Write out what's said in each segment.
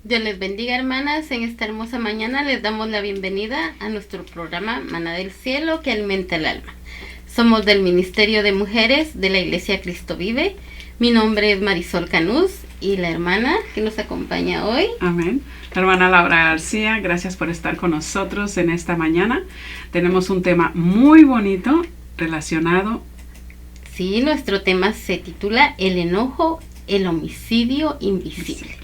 Dios les bendiga, hermanas. En esta hermosa mañana les damos la bienvenida a nuestro programa Maná del Cielo que alimenta el alma. Somos del Ministerio de Mujeres de la Iglesia Cristo Vive. Mi nombre es Marisol Canús y la hermana que nos acompaña hoy. Amén. La hermana Laura García, gracias por estar con nosotros en esta mañana. Tenemos un tema muy bonito relacionado. Sí, nuestro tema se titula El enojo, el homicidio invisible.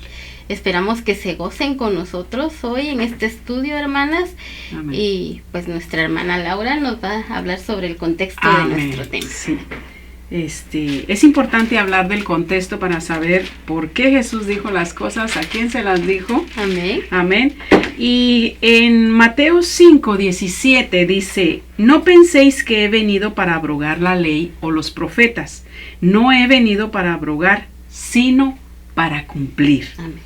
Esperamos que se gocen con nosotros hoy en este estudio, hermanas. Amén. Y pues nuestra hermana Laura nos va a hablar sobre el contexto de nuestro tema. Sí. Es importante hablar del contexto para saber por qué Jesús dijo las cosas, a quién se las dijo. Amén. Amén. Y en Mateo 5:17 dice: no penséis que he venido para abrogar la ley o los profetas. No he venido para abrogar, sino para cumplir. Amén.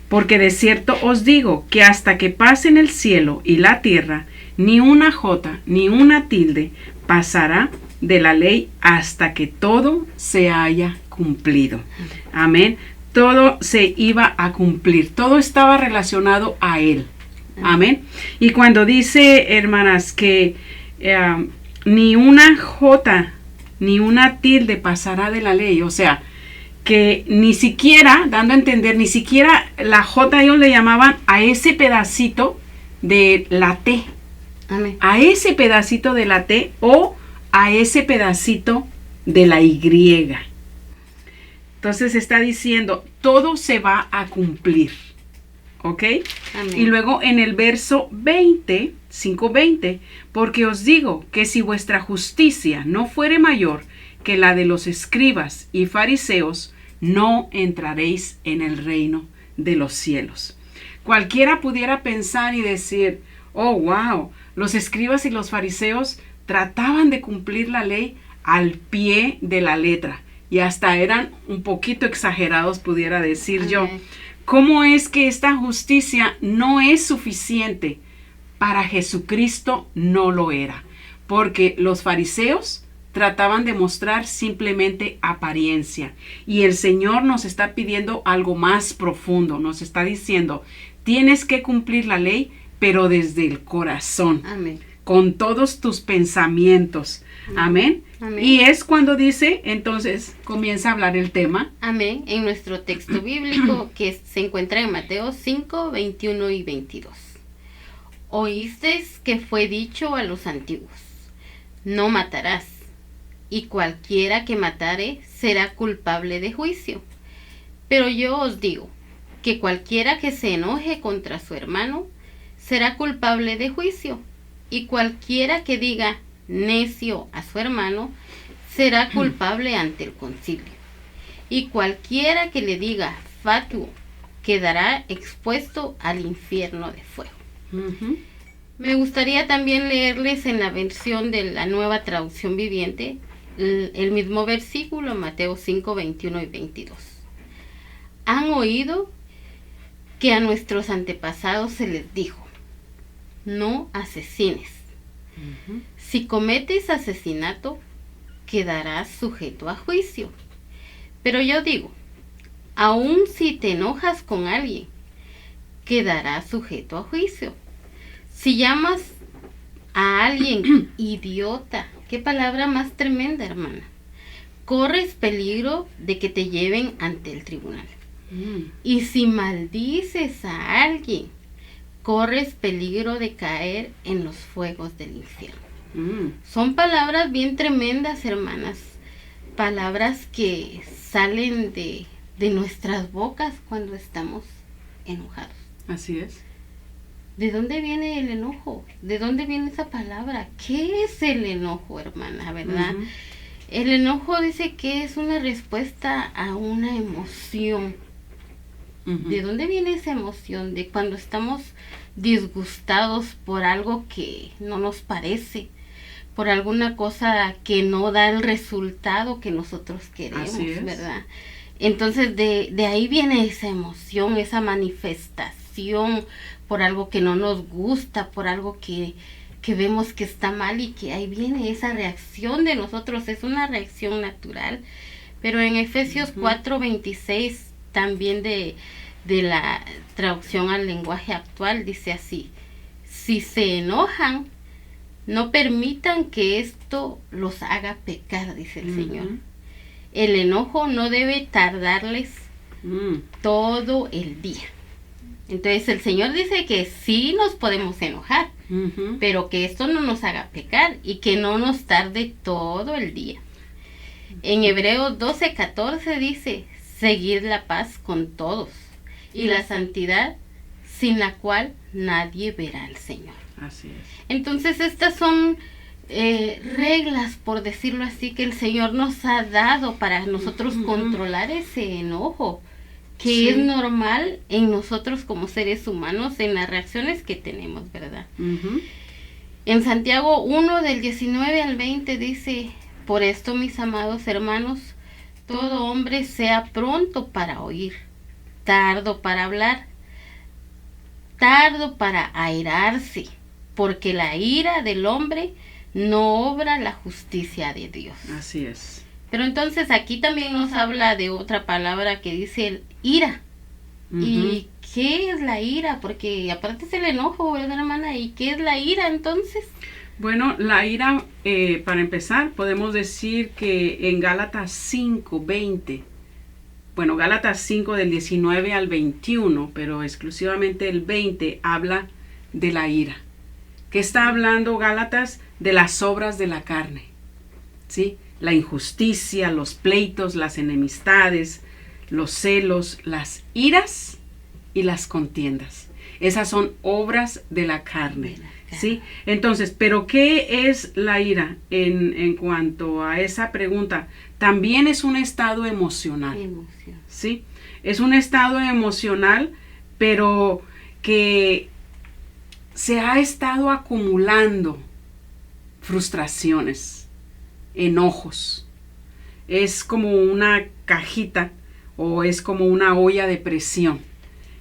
Porque de cierto os digo que hasta que pasen el cielo y la tierra, ni una jota ni una tilde pasará de la ley hasta que todo se haya cumplido. Amén. Todo se iba a cumplir. Todo estaba relacionado a Él. Amén. Y cuando dice, hermanas, que ni una jota ni una tilde pasará de la ley, o sea, que ni siquiera, dando a entender, ni siquiera la J ellos le llamaban a ese pedacito de la T. Amén. A ese pedacito de la T o a ese pedacito de la Y. Entonces está diciendo, todo se va a cumplir. ¿Ok? Amén. Y luego en el verso 5:20, porque os digo que si vuestra justicia no fuere mayor que la de los escribas y fariseos, no entraréis en el reino de los cielos. Cualquiera pudiera pensar y decir, oh, wow, los escribas y los fariseos trataban de cumplir la ley al pie de la letra y hasta eran un poquito exagerados, pudiera decir yo. ¿Cómo es que esta justicia no es suficiente? Para Jesucristo no lo era, porque los fariseos trataban de mostrar simplemente apariencia. Y el Señor nos está pidiendo algo más profundo. Nos está diciendo, tienes que cumplir la ley, pero desde el corazón. Amén. Con todos tus pensamientos. Amén. Amén. Y es cuando dice, entonces comienza a hablar el tema. Amén. En nuestro texto bíblico que se encuentra en Mateo 5, 21 y 22. Oísteis que fue dicho a los antiguos, no matarás, y cualquiera que matare será culpable de juicio. Pero yo os digo que cualquiera que se enoje contra su hermano será culpable de juicio, y cualquiera que diga necio a su hermano será culpable ante el concilio, y cualquiera que le diga fatuo quedará expuesto al infierno de fuego. Me gustaría también leerles en la versión de la Nueva Traducción Viviente el mismo versículo, Mateo 5, 21 y 22. Han oído que a nuestros antepasados se les dijo, no asesines. Si cometes asesinato, quedarás sujeto a juicio. Pero yo digo, aun si te enojas con alguien, quedarás sujeto a juicio. Si llamas a alguien idiota, qué palabra más tremenda, hermana, corres peligro de que te lleven ante el tribunal. Y si maldices a alguien, corres peligro de caer en los fuegos del infierno. Son palabras bien tremendas, hermanas, palabras que salen de nuestras bocas cuando estamos enojados. Así es. ¿De dónde viene el enojo? ¿De dónde viene esa palabra? ¿Qué es el enojo, hermana, verdad? El enojo dice que es una respuesta a una emoción. ¿De dónde viene esa emoción? De cuando estamos disgustados por algo que no nos parece, por alguna cosa que no da el resultado que nosotros queremos, ¿verdad? Entonces de ahí viene esa emoción, esa manifestación por algo que no nos gusta, por algo que vemos que está mal, y que ahí viene esa reacción de nosotros. Es una reacción natural. Pero en Efesios 4:26 también de la traducción al lenguaje actual dice así: si se enojan, no permitan que esto los haga pecar, dice el Señor. El enojo no debe tardarles todo el día. Entonces el Señor dice que sí nos podemos enojar, pero que esto no nos haga pecar y que no nos tarde todo el día. En Hebreos 12:14 dice: seguir la paz con todos y la santidad, sin la cual nadie verá al Señor. Así es. Entonces estas son reglas, por decirlo así, que el Señor nos ha dado para nosotros controlar ese enojo, que es normal en nosotros como seres humanos, en las reacciones que tenemos, ¿verdad? En Santiago 1, del 19 al 20 dice: por esto, mis amados hermanos, todo hombre sea pronto para oír, tardo para hablar, tardo para airarse, porque la ira del hombre no obra la justicia de Dios. Así es. Pero entonces aquí también nos habla de otra palabra que dice el ira. ¿Y qué es la ira? Porque aparte es el enojo, ¿verdad, hermana? ¿Y qué es la ira entonces? Bueno, la ira, para empezar, podemos decir que en Gálatas 5:20, bueno, Gálatas 5 del 19 al 21, pero exclusivamente el 20 habla de la ira. ¿Qué está hablando Gálatas? De las obras de la carne, ¿sí? La injusticia, los pleitos, las enemistades, los celos, las iras y las contiendas. Esas son obras de la carne, ¿sí? Entonces, ¿pero qué es la ira? En cuanto a esa pregunta, también es un estado emocional, ¿sí? Es un estado emocional, pero que se ha estado acumulando frustraciones, enojos. Es como una cajita o es como una olla de presión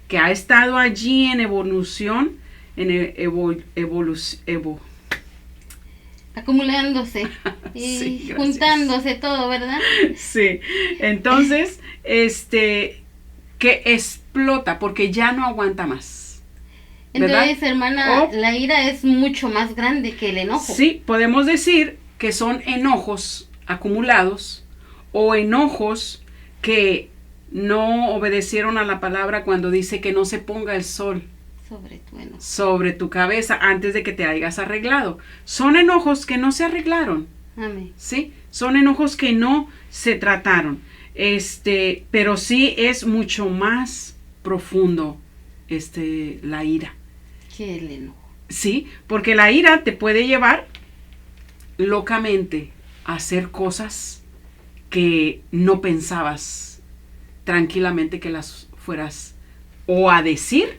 que ha estado allí en evolución, acumulándose y sí, juntándose todo, ¿verdad? Sí, entonces, que explota porque ya no aguanta más. ¿Verdad? Entonces, hermana, la ira es mucho más grande que el enojo. Sí, podemos decir que son enojos acumulados o enojos que no obedecieron a la palabra cuando dice que no se ponga el sol sobre tu cabeza antes de que te hayas arreglado. Son enojos que no se arreglaron. Amén. ¿Sí? Son enojos que no se trataron. Pero sí es mucho más profundo la ira. ¿Qué es el enojo? Sí, porque la ira te puede llevar locamente a hacer cosas que no pensabas tranquilamente que las fueras o a decir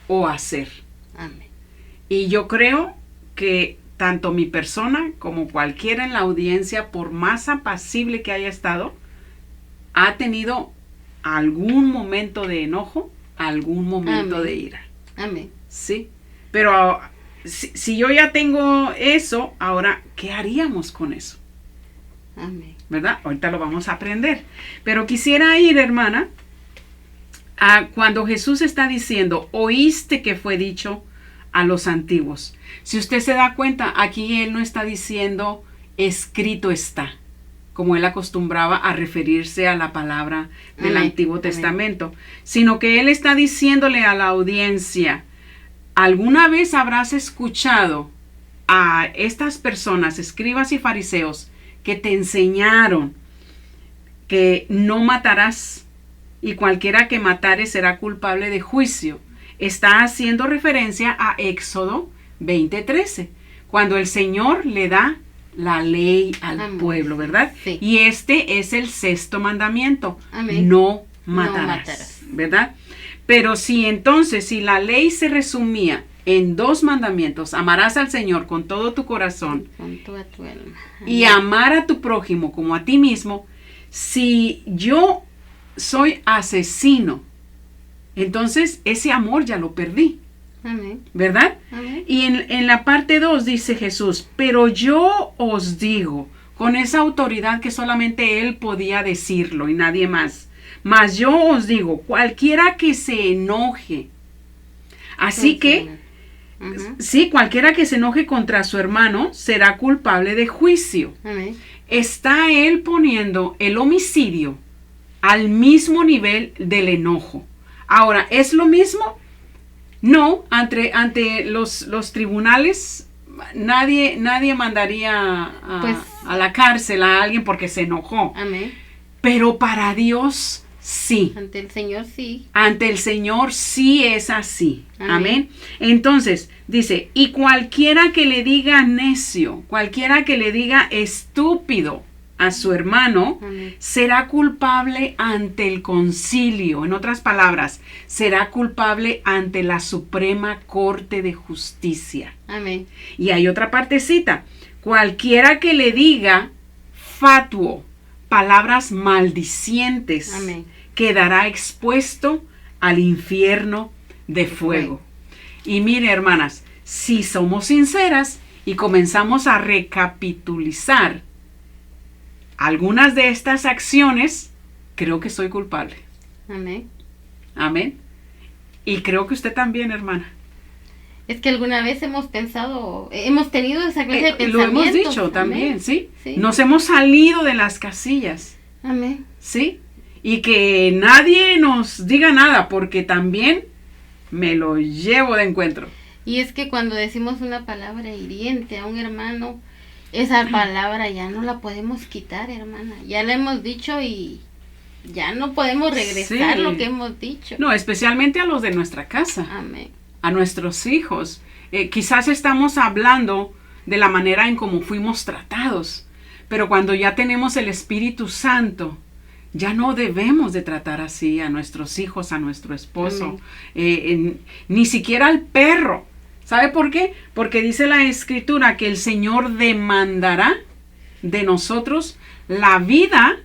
o a hacer. Amén. Y yo creo que tanto mi persona como cualquiera en la audiencia, por más apacible que haya estado, ha tenido algún momento de enojo, algún momento Amén. de ira. Amén. Sí, pero si yo ya tengo eso, ahora, ¿qué haríamos con eso? Amén. ¿Verdad? Ahorita lo vamos a aprender. Pero quisiera ir, hermana, a cuando Jesús está diciendo, oíste que fue dicho a los antiguos. Si usted se da cuenta, aquí Él no está diciendo, escrito está, como Él acostumbraba a referirse a la palabra del Antiguo Testamento, sino que Él está diciéndole a la audiencia, ¿alguna vez habrás escuchado a estas personas, escribas y fariseos, que te enseñaron que no matarás y cualquiera que matare será culpable de juicio? Está haciendo referencia a Éxodo 20:13, cuando el Señor le da la ley al pueblo, ¿verdad? Sí. Y este es el 6º mandamiento. Amén. No matarás, ¿verdad? Pero si la ley se resumía en 2 mandamientos, amarás al Señor con todo tu corazón con toda tu alma. y amar a tu prójimo como a ti mismo, si yo soy asesino, entonces ese amor ya lo perdí. Amén. ¿Verdad? Amén. Y en la parte 2 dice Jesús, pero yo os digo, con esa autoridad que solamente Él podía decirlo y nadie más, Mas yo os digo, cualquiera que se enoje. Así que, sí, cualquiera que se enoje contra su hermano será culpable de juicio. Amén. Está él poniendo el homicidio al mismo nivel del enojo. Ahora, ¿es lo mismo? No, ante los tribunales nadie mandaría a la cárcel a alguien porque se enojó. Amén. Pero para Dios sí. Ante el Señor sí. Ante el Señor sí es así. Amén. Amén. Entonces, dice, y cualquiera que le diga necio, cualquiera que le diga estúpido a su hermano, Amén, será culpable ante el concilio. En otras palabras, será culpable ante la Suprema Corte de Justicia. amén, Y hay otra partecita. Cualquiera que le diga fatuo, palabras maldicientes, amén. quedará expuesto al infierno de fuego. Y mire, hermanas, si somos sinceras y comenzamos a recapitulizar algunas de estas acciones, creo que soy culpable. Amén. Amén. Y creo que usted también, hermana. Es que alguna vez hemos tenido esa clase de pensamientos. Lo hemos dicho Amén. también, ¿sí? Sí. Nos hemos salido de las casillas, Amén. ¿sí? Y que nadie nos diga nada, porque también me lo llevo de encuentro. Y es que cuando decimos una palabra hiriente a un hermano, esa palabra ya no la podemos quitar, hermana. Ya la hemos dicho y ya no podemos regresar Sí. lo que hemos dicho. No, especialmente a los de nuestra casa, Amén. a nuestros hijos. Quizás estamos hablando de la manera en cómo fuimos tratados, pero cuando ya tenemos el Espíritu Santo, ya no debemos de tratar así a nuestros hijos, a nuestro esposo, ni siquiera al perro. ¿Sabe por qué? Porque dice la Escritura que el Señor demandará de nosotros la vida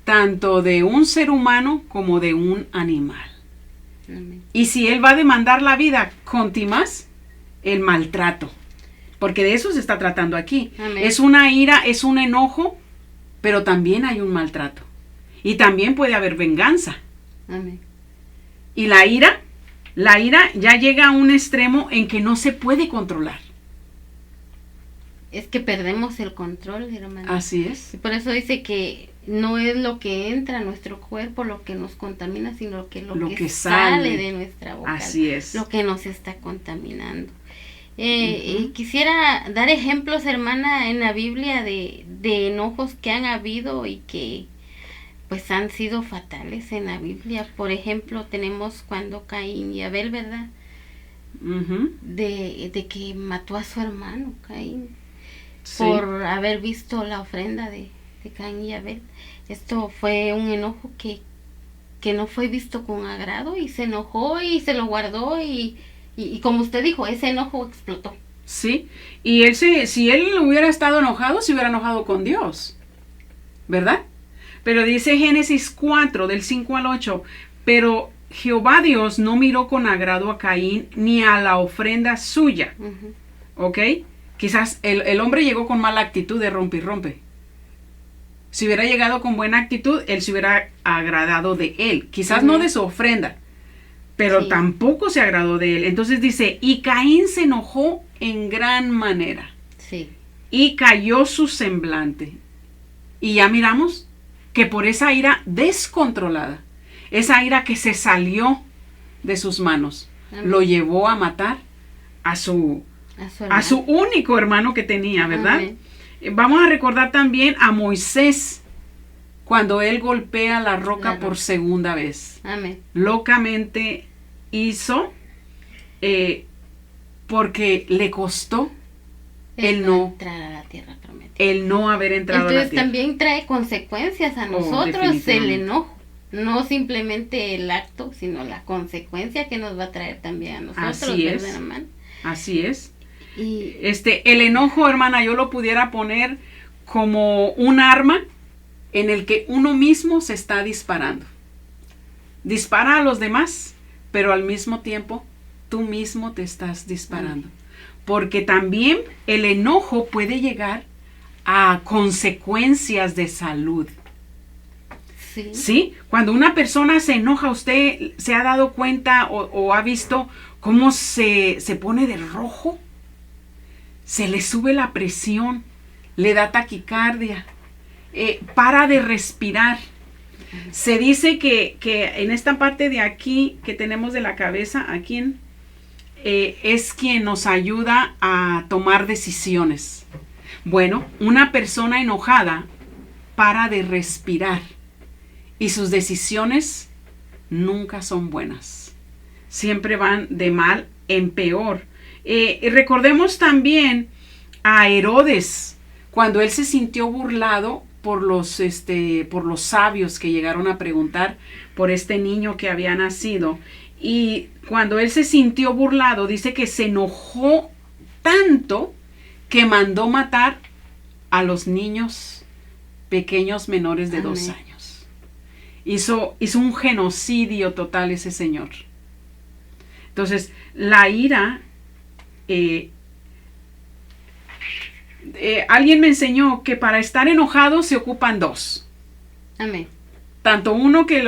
tanto de un ser humano como de un animal. Amén. Y si Él va a demandar la vida, contimás el maltrato. Porque de eso se está tratando aquí. Amén. Es una ira, es un enojo, pero también hay un maltrato. Y también puede haber venganza. Amén. Y la ira ya llega a un extremo en que no se puede controlar. Es que perdemos el control, hermana. Así es. Y por eso dice que no es lo que entra a nuestro cuerpo lo que nos contamina, sino que lo que sale de nuestra boca. Así es. Lo que nos está contaminando. Quisiera dar ejemplos, hermana, en la Biblia de enojos que han habido y que pues han sido fatales en la Biblia. Por ejemplo, tenemos cuando Caín y Abel, ¿verdad? Ujú. De que mató a su hermano Caín Sí. por haber visto la ofrenda de Caín y Abel. Esto fue un enojo que no fue visto con agrado y se enojó y se lo guardó y como usted dijo, ese enojo explotó. Sí. Y si él hubiera estado enojado, se hubiera enojado con Dios. ¿Verdad? Pero dice Génesis 4, del 5 al 8, pero Jehová Dios no miró con agrado a Caín ni a la ofrenda suya. Ujú. ¿Ok? Quizás el hombre llegó con mala actitud de rompe y rompe. Si hubiera llegado con buena actitud, él se hubiera agradado de él. Quizás no de su ofrenda, pero Sí. tampoco se agradó de él. Entonces dice, y Caín se enojó en gran manera Sí. y cayó su semblante. Y ya miramos que por esa ira descontrolada, esa ira que se salió de sus manos, Amén. lo llevó a matar a su único hermano que tenía, ¿verdad? Amén. Vamos a recordar también a Moisés cuando él golpea la roca La por roca. segunda vez. Amén. Locamente hizo porque le costó el no entrar a la tierra prometida. el no haber entrado a la Entonces tierra. también trae consecuencias a nosotros el definitivamente. enojo. No simplemente el acto, sino la consecuencia que nos va a traer también a nosotros, Así es. ¿verdad, hermano? Así es. Y El enojo, hermana, yo lo pudiera poner como un arma en el que uno mismo se está disparando. Dispara a los demás, pero al mismo tiempo tú mismo te estás disparando. Porque también el enojo puede llegar a consecuencias de salud. Sí. ¿Sí? Cuando una persona se enoja, ¿usted se ha dado cuenta o ha visto cómo se pone de rojo? Se le sube la presión, le da taquicardia, para de respirar. Se dice que en esta parte de aquí que tenemos de la cabeza, aquí es quien nos ayuda a tomar decisiones. Bueno, una persona enojada para de respirar y sus decisiones nunca son buenas. Siempre van de mal en peor. Recordemos también a Herodes, cuando él se sintió burlado por los sabios que llegaron a preguntar por este niño que había nacido. Y cuando él se sintió burlado, dice que se enojó tanto que mandó matar a los niños pequeños menores de 2 años. Hizo un genocidio total ese señor. Entonces, la ira, alguien me enseñó que para estar enojado se ocupan 2. Amén. Tanto uno que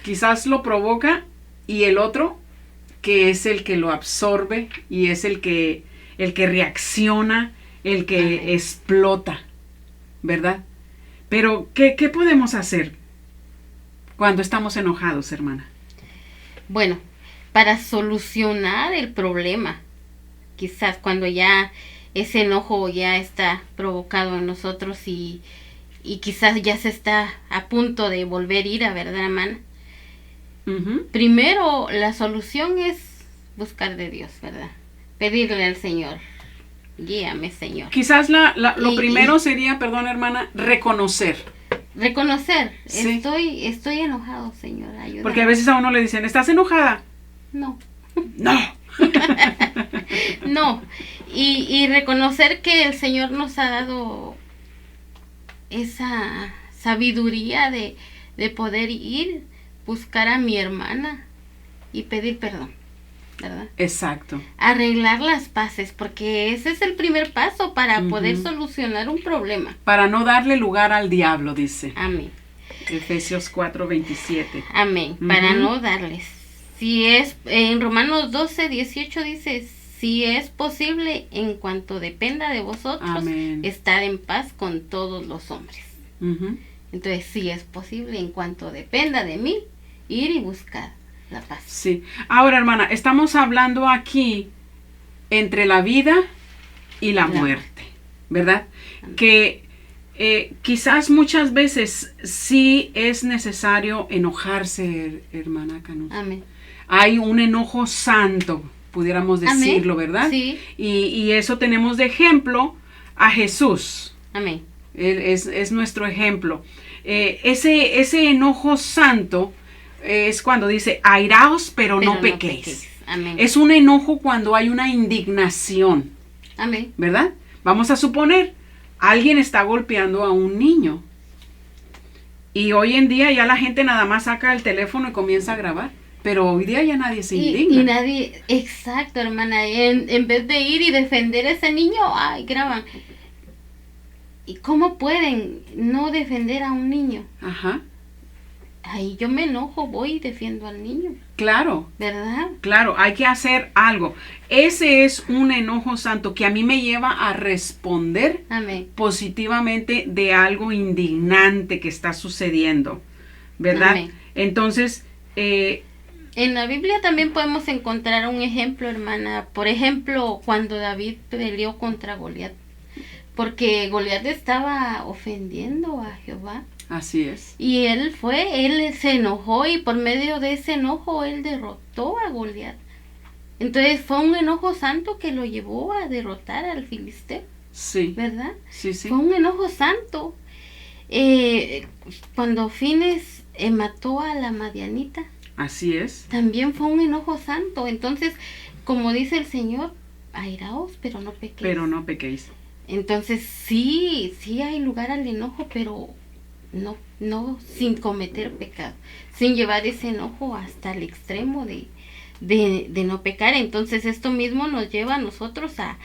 quizás lo provoca y el otro que es el que lo absorbe y es el que reacciona, el que Amén. explota, ¿verdad? Pero, ¿qué podemos hacer cuando estamos enojados, hermana? Bueno, para solucionar el problema, quizás cuando ya ese enojo ya está provocado en nosotros y quizás ya se está a punto de volver ira, ¿verdad, hermana? Uh-huh. Primero, la solución es buscar de Dios, ¿verdad? Pedirle al Señor, guíame, Señor. Quizás lo primero sería, perdón, hermana, reconocer. Sí. Estoy enojado, Señor, ayúdame. Porque a veces a uno le dicen, ¿estás enojada? No. No. No. Y reconocer que el Señor nos ha dado esa sabiduría de poder ir, buscar a mi hermana y pedir perdón, ¿verdad? Exacto. Arreglar las paces, porque ese es el primer paso para poder solucionar un problema. Para no darle lugar al diablo, dice. Amén. Efesios 4:27. Amén. Para no darles. Si es, en Romanos 12:18 dice, si es posible, en cuanto dependa de vosotros, Amén. Estar en paz con todos los hombres. Uh-huh. Entonces, si es posible, en cuanto dependa de mí, ir y buscar la paz. Sí. Ahora, hermana, estamos hablando aquí entre la vida y la muerte, ¿verdad? Amén. Que quizás muchas veces sí es necesario enojarse, hermana Canut. Amén. Hay un enojo santo, pudiéramos decirlo, Amén. ¿verdad? Sí. Y eso tenemos de ejemplo a Jesús. Amén. Él es nuestro ejemplo. Ese enojo santo es cuando dice, airaos, pero no pequéis. Amén. Es un enojo cuando hay una indignación. Amén. ¿Verdad? Vamos a suponer, alguien está golpeando a un niño. Y hoy en día ya la gente nada más saca el teléfono y comienza a grabar. Pero hoy día ya nadie se indigna. Y nadie, exacto, hermana, en vez de ir y defender a ese niño, ay, graban. ¿Y cómo pueden no defender a un niño? Ajá. Ay, yo me enojo, voy y defiendo al niño. Claro. ¿Verdad? Claro, hay que hacer algo. Ese es un enojo santo que a mí me lleva a responder Amén. positivamente de algo indignante que está sucediendo. ¿Verdad? Amén. Entonces, en la Biblia también podemos encontrar un ejemplo, hermana. Por ejemplo, cuando David peleó contra Goliat. Porque Goliat estaba ofendiendo a Jehová. así es. Y él se enojó y por medio de ese enojo él derrotó a Goliat. Entonces fue un enojo santo que lo llevó a derrotar al filisteo. Sí. ¿Verdad? Sí, sí. Fue un enojo santo. Cuando Fines mató a la Madianita, Así es. también fue un enojo santo. Entonces, como dice el Señor, airaos, pero no pequéis. Pero no pequéis. Entonces, sí hay lugar al enojo, pero no sin cometer pecado, sin llevar ese enojo hasta el extremo de no pecar. Entonces, esto mismo nos lleva a nosotros a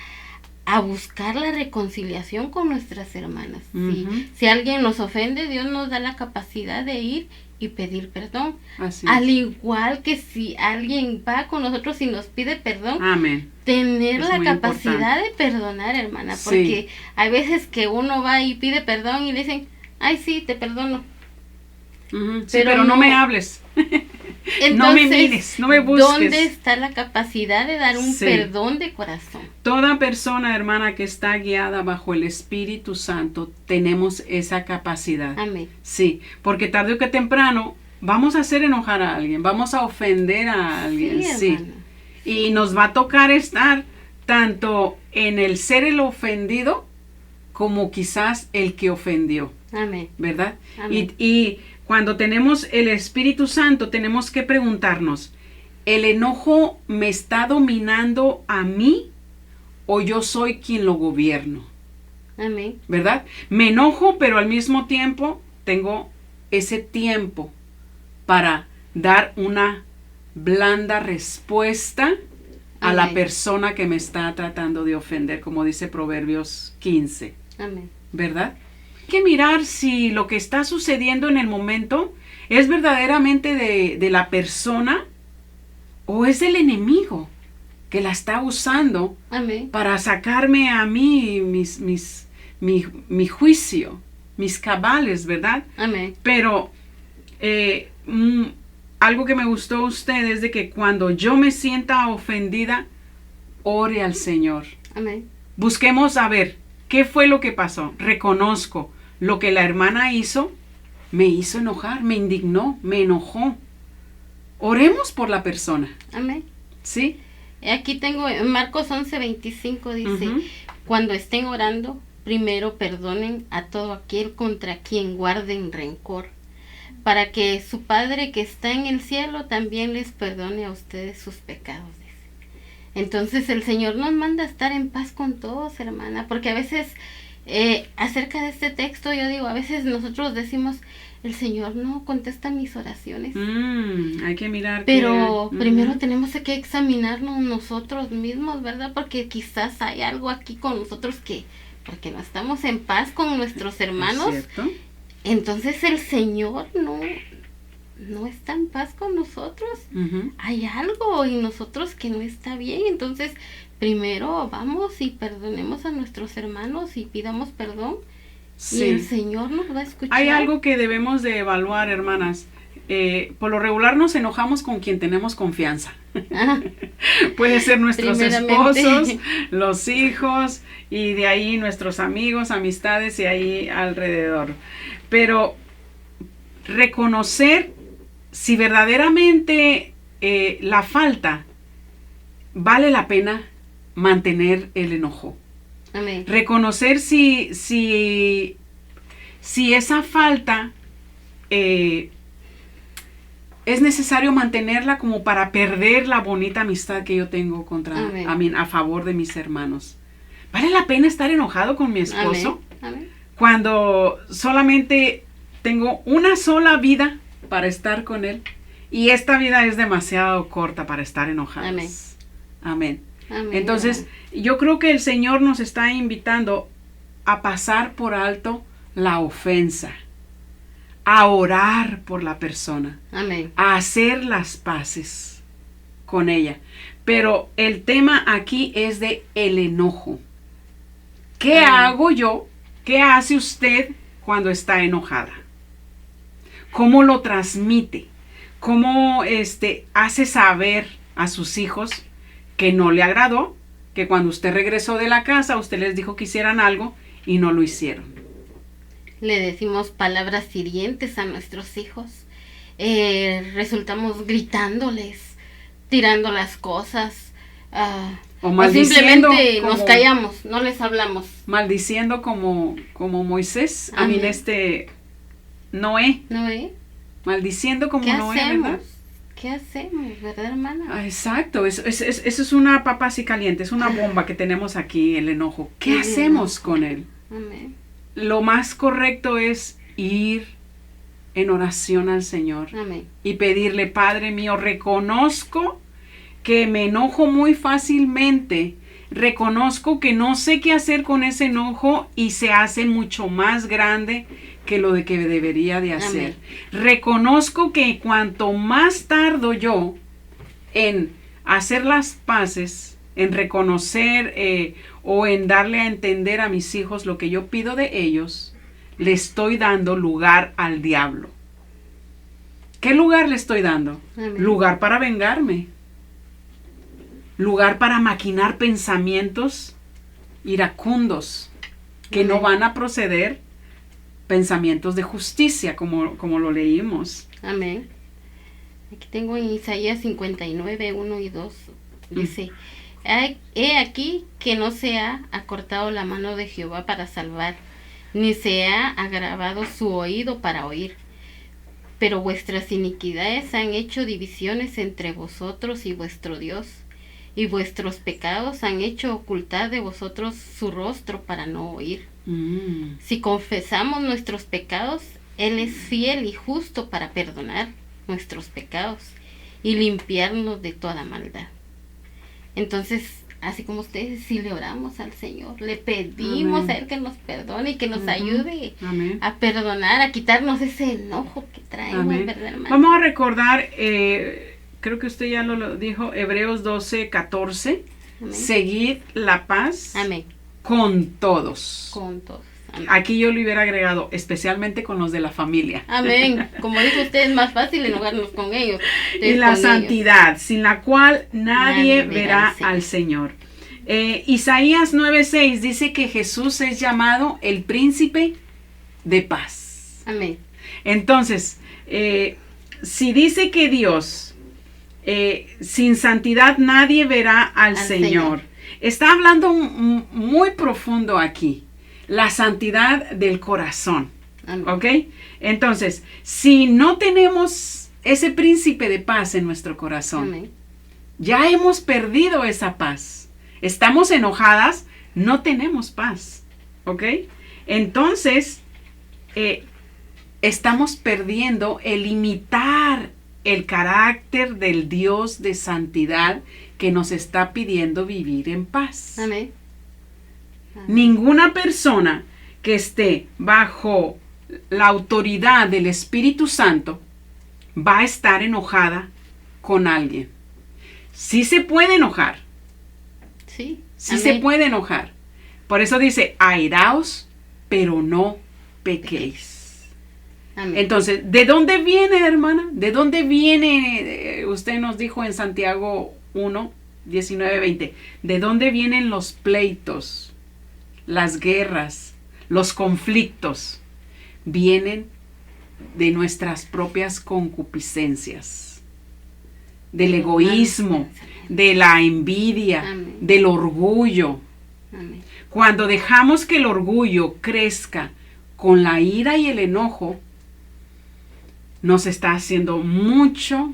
a buscar la reconciliación con nuestras hermanas. Ujú. Si alguien nos ofende, Dios nos da la capacidad de ir y pedir perdón. Así Al es. igual que si alguien va con nosotros y nos pide perdón, Amén. tener Es la muy capacidad de perdonar, hermana, Sí. porque hay veces que uno va y pide perdón y le dicen, ay, sí, te perdono. Ujú. Sí, pero no me hables. No me mires, no me busques. ¿Dónde está la capacidad de dar un Sí. perdón de corazón? Toda persona, hermana, que está guiada bajo el Espíritu Santo, tenemos esa capacidad. Amén. Sí, porque tarde o que temprano vamos a hacer enojar a alguien, vamos a ofender a alguien, sí. hermana. Y nos va a tocar estar tanto en el ser el ofendido como quizás el que ofendió, Amén. ¿verdad? Amén. Y cuando tenemos el Espíritu Santo, tenemos que preguntarnos, ¿el enojo me está dominando a mí o yo soy quien lo gobierno? Amén. ¿Verdad? Me enojo, pero al mismo tiempo tengo ese tiempo para dar una blanda respuesta a la Amén. persona que me está tratando de ofender, como dice Proverbios 15, Amén. ¿verdad? Hay que mirar si lo que está sucediendo en el momento es verdaderamente de la persona o es del enemigo que la está usando Amén. para sacarme a mí mi juicio, mis cabales, ¿verdad? Amén. Pero algo que me gustó a usted es de que cuando yo me sienta ofendida, ore al Señor. Amén. Busquemos a ver qué fue lo que pasó. Reconozco lo que la hermana hizo, me hizo enojar, me indignó, me enojó. Oremos por la persona, Amén. ¿sí? Aquí tengo en Marcos 11:25 dice, Ujú. cuando estén orando, primero perdonen a todo aquel contra quien guarden rencor, para que su Padre que está en el cielo también les perdone a ustedes sus pecados. Dice. Entonces el Señor nos manda a estar en paz con todos, hermana, porque a veces acerca de este texto yo digo, a veces nosotros decimos, el Señor no contesta mis oraciones. Hay que mirar. Pero primero Ujú. tenemos que examinarnos nosotros mismos, ¿verdad? Porque quizás hay algo aquí con nosotros porque no estamos en paz con nuestros hermanos. ¿Es cierto? Entonces el Señor no está en paz con nosotros. Ujú. Hay algo en nosotros que no está bien. Entonces primero vamos y perdonemos a nuestros hermanos y pidamos perdón. Sí. Y el Señor nos va a escuchar. Hay algo que debemos de evaluar, hermanas. Por lo regular nos enojamos con quien tenemos confianza. Ah, Puede ser nuestros Primeramente. esposos, los hijos y de ahí nuestros amigos, amistades y ahí alrededor. Pero reconocer si verdaderamente la falta vale la pena mantener el enojo. Amén. Reconocer si esa falta es necesario mantenerla como para perder la bonita amistad que yo tengo a favor de mis hermanos. ¿Vale la pena estar enojado con mi esposo? Amén. Amén. Cuando solamente tengo una sola vida para estar con él y esta vida es demasiado corta para estar enojados. Amén. Amén. Amén. Entonces, yo creo que el Señor nos está invitando a pasar por alto la ofensa, a orar por la persona, Amén. a hacer las paces con ella. Pero el tema aquí es de el enojo. ¿Qué hago yo? ¿Qué hace usted cuando está enojada? ¿Cómo lo transmite? ¿Cómo hace saber a sus hijos que no le agradó? Que cuando usted regresó de la casa, usted les dijo que hicieran algo y no lo hicieron. Le decimos palabras hirientes a nuestros hijos. Resultamos gritándoles, tirando las cosas. O O simplemente como, nos callamos, no les hablamos. maldiciendo como Moisés, Amén. Noé, ¿No ve? maldiciendo como ¿Qué Noé, hacemos? ¿verdad? ¿Qué hacemos, verdad, hermana? Ah, exacto, eso es una papa así caliente, es una bomba que tenemos aquí, el enojo. ¿Qué El hacemos enojo. con él? Amén. Lo más correcto es ir en oración al Señor Amén. y pedirle, Padre mío, reconozco que me enojo muy fácilmente reconozco que no sé qué hacer con ese enojo y se hace mucho más grande que lo de que debería de hacer. Amén. Reconozco que cuanto más tardo yo en hacer las paces, en reconocer o en darle a entender a mis hijos lo que yo pido de ellos, le estoy dando lugar al diablo. ¿Qué lugar le estoy dando? Amén. Lugar para vengarme. Lugar para maquinar pensamientos iracundos que Amén. No van a proceder, pensamientos de justicia, como lo leímos. Amén. Aquí tengo en Isaías 59, 1 y 2. Dice, he aquí que no se ha acortado la mano de Jehová para salvar, ni se ha agravado su oído para oír. Pero vuestras iniquidades han hecho divisiones entre vosotros y vuestro Dios, y vuestros pecados han hecho ocultar de vosotros su rostro para no oír. Si confesamos nuestros pecados, Él es fiel y justo para perdonar nuestros pecados y limpiarnos de toda maldad. Entonces, así como ustedes, si le oramos al Señor, le pedimos Amén. A Él que nos perdone y que nos ayude Amén. A perdonar, a quitarnos ese enojo que traemos, ¿verdad, hermano? Vamos a recordar, creo que usted ya lo dijo, Hebreos 12, 14. Amén. Seguid la paz Amén. Con todos. Con todos. Amén. Aquí yo le hubiera agregado, especialmente con los de la familia. Amén. Como dijo usted, es más fácil enojarnos con ellos. Y la santidad, ellos. Sin la cual nadie verá al Señor. Isaías 9:6 dice que Jesús es llamado el príncipe de paz. Amén. Entonces, si dice que Dios, sin santidad nadie verá al Señor. Está hablando muy profundo aquí. La santidad del corazón. Amén. ¿Ok? Entonces, si no tenemos ese príncipe de paz en nuestro corazón, Amén. Ya hemos perdido esa paz. Estamos enojadas, no tenemos paz. ¿Ok? Entonces, estamos perdiendo el imitar el carácter del Dios de santidad que nos está pidiendo vivir en paz. Amén. Ninguna persona que esté bajo la autoridad del Espíritu Santo va a estar enojada con alguien. Sí se puede enojar. Sí. Sí se puede enojar. Por eso dice, airaos, pero no pequéis. Amén. Entonces, ¿de dónde viene, hermana? ¿De dónde viene? Usted nos dijo en Santiago 1, 19, 20. ¿De dónde vienen los pleitos? Las guerras, los conflictos, vienen de nuestras propias concupiscencias, del egoísmo, de la envidia, Amén. Del orgullo. Amén. Cuando dejamos que el orgullo crezca con la ira y el enojo, nos está haciendo mucho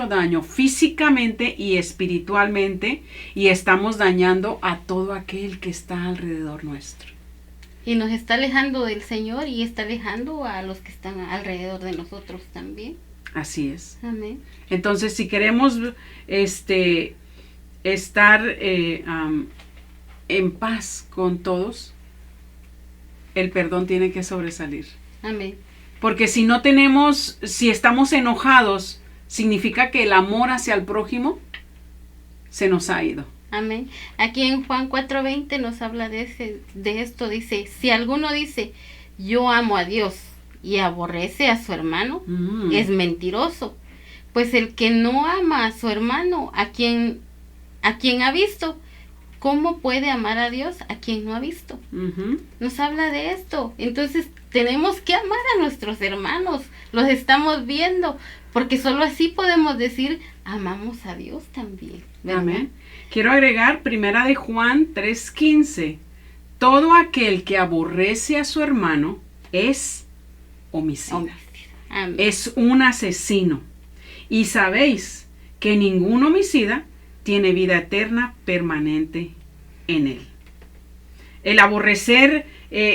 daño físicamente y espiritualmente, y estamos dañando a todo aquel que está alrededor nuestro. Y nos está alejando del Señor y está alejando a los que están alrededor de nosotros también. Así es. Amén. Entonces, si queremos estar en paz con todos, el perdón tiene que sobresalir. Amén. Porque si estamos enojados, significa que el amor hacia el prójimo se nos ha ido. Amén. Aquí en Juan 4:20 nos habla de esto, dice, si alguno dice, yo amo a Dios y aborrece a su hermano, es mentiroso. Pues el que no ama a su hermano, a quien ha visto, ¿cómo puede amar a Dios a quien no ha visto? Nos habla de esto. Entonces tenemos que amar a nuestros hermanos. Los estamos viendo. Porque solo así podemos decir, amamos a Dios también. ¿Verdad? Amén. Quiero agregar 1 de Juan 3:15. Todo aquel que aborrece a su hermano es homicida. Amén. Es un asesino. Y sabéis que ningún homicida tiene vida eterna permanente en él. El aborrecer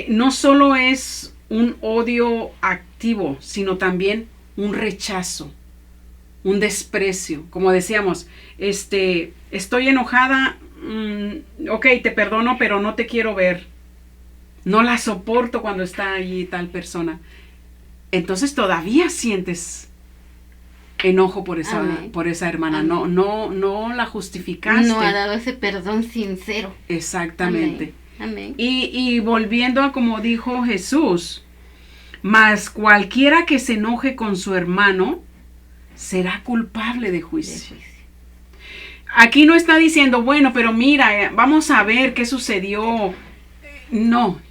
no solo es un odio activo, sino también un rechazo, un desprecio. Como decíamos, estoy enojada, ok, te perdono, pero no te quiero ver. No la soporto cuando está allí tal persona. Entonces todavía sientes enojo por esa hermana. Amén. No la justificaste. No ha dado ese perdón sincero. Exactamente. Amén. Y volviendo a como dijo Jesús, mas cualquiera que se enoje con su hermano será culpable de juicio. Aquí no está diciendo, bueno, pero mira, vamos a ver qué sucedió. No,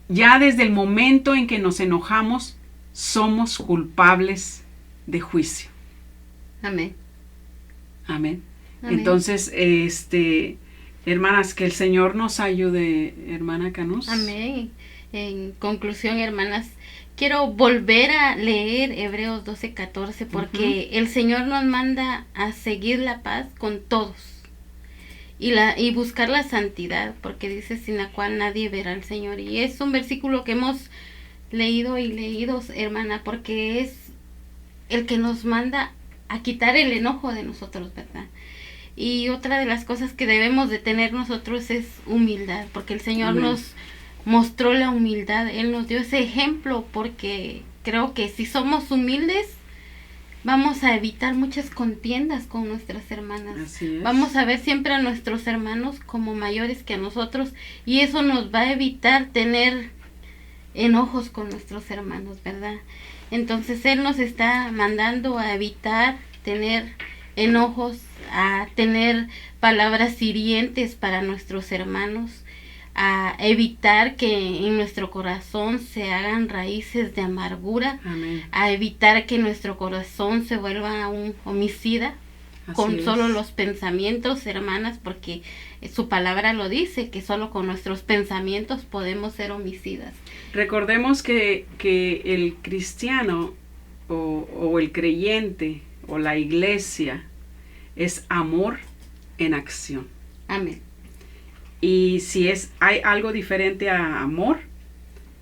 ya desde el momento en que nos enojamos, somos culpables de juicio. Amén. Amén. Amén. Entonces, hermanas, que el Señor nos ayude, hermana Canús. Amén. En conclusión, hermanas, quiero volver a leer Hebreos 12:14 porque el Señor nos manda a seguir la paz con todos y buscar la santidad, porque dice sin la cual nadie verá al Señor. Y es un versículo que hemos leído, hermana, porque es el que nos manda a quitar el enojo de nosotros, ¿verdad? Y otra de las cosas que debemos de tener nosotros es humildad, porque el Señor nos mostró la humildad, Él nos dio ese ejemplo, porque creo que si somos humildes vamos a evitar muchas contiendas con nuestras hermanas. Así es. Vamos a ver siempre a nuestros hermanos como mayores que a nosotros, y eso nos va a evitar tener enojos con nuestros hermanos, ¿verdad? Entonces Él nos está mandando a evitar tener enojos, a tener palabras hirientes para nuestros hermanos, a evitar que en nuestro corazón se hagan raíces de amargura. Amén. A evitar que nuestro corazón se vuelva un homicida. Así con es. solo los pensamientos, hermanas, porque su palabra lo dice, que solo con nuestros pensamientos podemos ser homicidas. Recordemos que el cristiano o el creyente o la iglesia es amor en acción. Amén. Y si hay algo diferente a amor,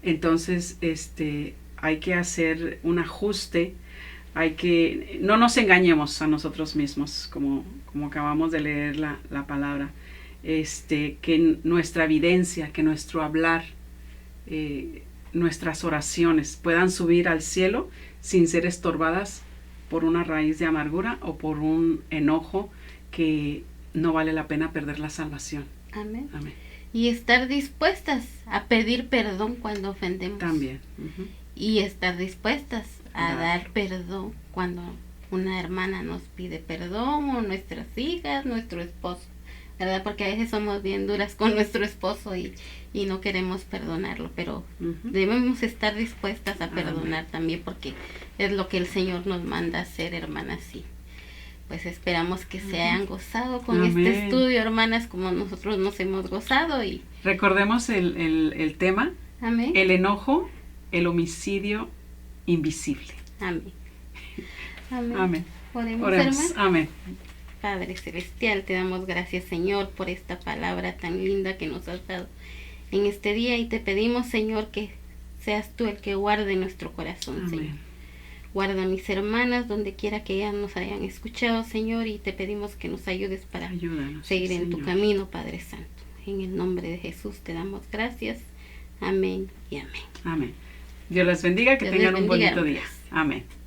entonces hay que hacer un ajuste. No nos engañemos a nosotros mismos, como acabamos de leer la palabra, que nuestra evidencia, que nuestro hablar, nuestras oraciones puedan subir al cielo sin ser estorbadas por una raíz de amargura o por un enojo que no vale la pena perder la salvación. Amén. Amén. Y estar dispuestas a pedir perdón cuando ofendemos. También. Y estar dispuestas a dar perdón cuando una hermana nos pide perdón, o nuestras hijas, nuestro esposo, ¿verdad? Porque a veces somos bien duras con nuestro esposo y no queremos perdonarlo, pero debemos estar dispuestas a perdonar también, porque es lo que el Señor nos manda a hacer, hermanas. Sí. Pues esperamos que se hayan gozado con este estudio, hermanas, como nosotros nos hemos gozado. Y recordemos el tema. Amén. El enojo, el homicidio invisible. Amén. Amén. Amén. Oremos, hermanos. Amén. Padre Celestial, te damos gracias, Señor, por esta palabra tan linda que nos has dado en este día, y te pedimos, Señor, que seas tú el que guarde nuestro corazón. Amén. Señor. Guarda a mis hermanas donde quiera que ellas nos hayan escuchado, Señor, y te pedimos que nos ayudes para seguir en tu camino, Padre Santo. En el nombre de Jesús te damos gracias. Amén y amén. Amén. Dios les bendiga, que tengan un bonito día. Amén.